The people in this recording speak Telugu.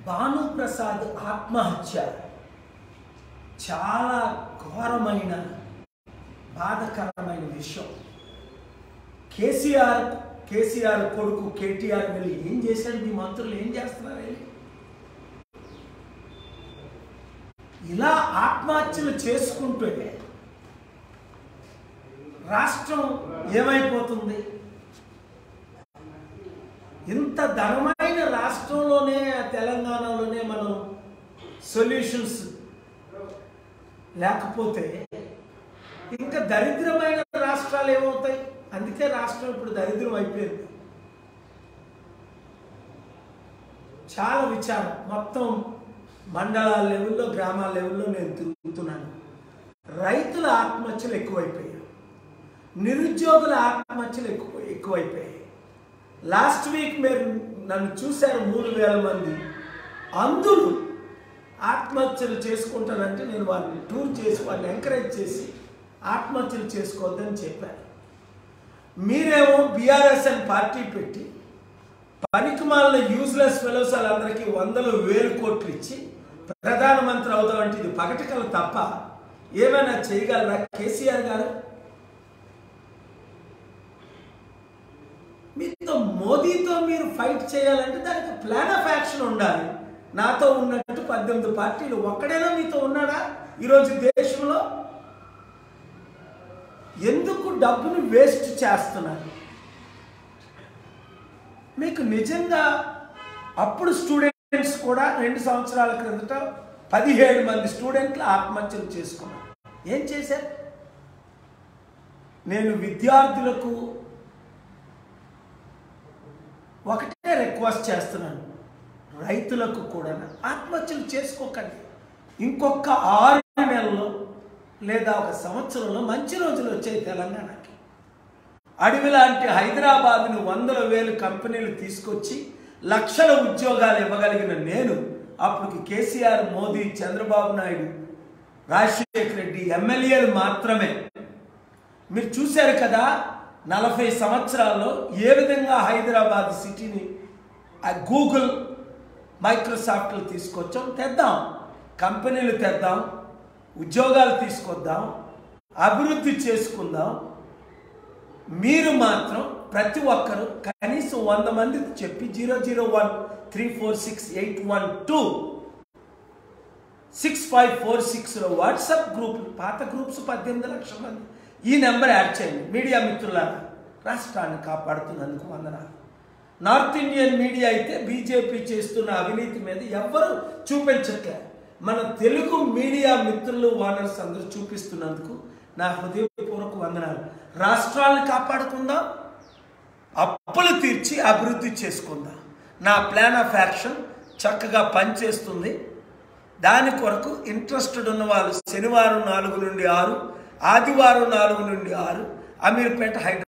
భానుప్రసాద్ ఆత్మహత్య చాలా ఘోరమైన బాధకరమైన విషయం. కేసీఆర్ కొడుకు కేటీఆర్ వెళ్ళి ఏం చేశాడు, మీ మంత్రులు ఏం చేస్తున్నారు వెళ్ళి? ఇలా ఆత్మహత్యలు చేసుకుంటే రాష్ట్రం ఏమైపోతుంది? ఇంత ధనమైన రాష్ట్రంలోనే, తెలంగాణలోనే మనం సొల్యూషన్స్ లేకపోతే ఇంకా దరిద్రమైన రాష్ట్రాలు ఏమవుతాయి? అందుకే రాష్ట్రం ఇప్పుడు దరిద్రం అయిపోయింది. చాలా విచారం. మొత్తం మండలాల లెవెల్లో, గ్రామాల లెవెల్లో నేను తిరుగుతున్నాను. రైతుల ఆత్మహత్యలు ఎక్కువైపోయాయి, నిరుద్యోగుల ఆత్మహత్యలు ఎక్కువైపోయాయి. లాస్ట్ వీక్ మీరు నన్ను చూశారు, 3000 మంది అందులు ఆత్మహత్యలు చేసుకుంటారంటే నేను వాళ్ళని టూర్ చేసి వాళ్ళని ఎంకరేజ్ చేసి ఆత్మహత్యలు చేసుకోవద్దని చెప్పాను. మీరేమో బీఆర్ఎస్ అని పార్టీ పెట్టి పనికిమాలిన యూజ్లెస్ ఫెలోస్ వాళ్ళందరికీ 100,000 కోట్లు ఇచ్చి ప్రధానమంత్రి అవుతామంటే ఇది పగటికల తప్ప ఏమైనా చేయగలరా కేసీఆర్ గారు? మీతో మోదీతో మీరు ఫైట్ చేయాలంటే దానికి ప్లాన్ ఆఫ్ యాక్షన్ ఉండాలి. నాతో ఉన్నట్టు 18 పార్టీలు ఒక్కడైనా మీతో ఉన్నాడా ఈరోజు దేశంలో? ఎందుకు డబ్బును వేస్ట్ చేస్తున్నారు? మీకు నిజంగా అప్పుడు స్టూడెంట్స్ కూడా 2 సంవత్సరాల క్రిందట 17 మంది స్టూడెంట్లు ఆత్మహత్యలు చేసుకున్నారు. ఏం చేశారు? నేను విద్యార్థులకు ఒకటే రిక్వెస్ట్ చేస్తున్నాను, రైతులకు కూడా ఆత్మహత్యలు చేసుకోకండి. ఇంకొక 6 నెలల్లో లేదా 1 సంవత్సరంలో మంచి రోజులు వచ్చాయి తెలంగాణకి. అడవి లాంటి హైదరాబాద్ను 100,000 కంపెనీలు తీసుకొచ్చి లక్షల ఉద్యోగాలు ఇవ్వగలిగిన నేను అప్పటికి కేసీఆర్, మోదీ, చంద్రబాబు నాయుడు, రాజశేఖర రెడ్డి ఎమ్మెల్యేలు మాత్రమే. మీరు చూశారు కదా 40 సంవత్సరాల్లో ఏ విధంగా హైదరాబాద్ సిటీని గూగుల్, మైక్రోసాఫ్ట్లు తీసుకొచ్చాం. తెద్దాం, కంపెనీలు తెద్దాం, ఉద్యోగాలు తీసుకొద్దాం, అభివృద్ధి చేసుకుందాం. మీరు మాత్రం ప్రతి ఒక్కరు కనీసం 100 మందికి చెప్పి 0013468126546లో వాట్సాప్ గ్రూపులు, పాత గ్రూప్స్ 18 లక్షల మంది, ఈ నెంబర్ యాడ్ చేయండి. మీడియా మిత్రులారా, రాష్ట్రాన్ని కాపాడుతున్నందుకు వందనాలు. నార్త్ ఇండియన్ మీడియా అయితే బీజేపీ చేస్తున్న అవినీతి మీద ఎవ్వరూ చూపించట్లే. మన తెలుగు మీడియా మిత్రులు, ఓనర్స్ అందరూ చూపిస్తున్నందుకు నా హృదయపూర్వక వందనాలు. రాష్ట్రాలను కాపాడుకుందాం, అప్పులు తీర్చి అభివృద్ధి చేసుకుందాం. నా ప్లాన్ ఆఫ్ యాక్షన్ చక్కగా పనిచేస్తుంది. దాని కొరకు ఇంట్రెస్టెడ్ ఉన్న వాళ్ళు శనివారం 4 నుండి 6, ఆదివారం 4 నుండి 6 అమీర్పేట, హైదరాబాద్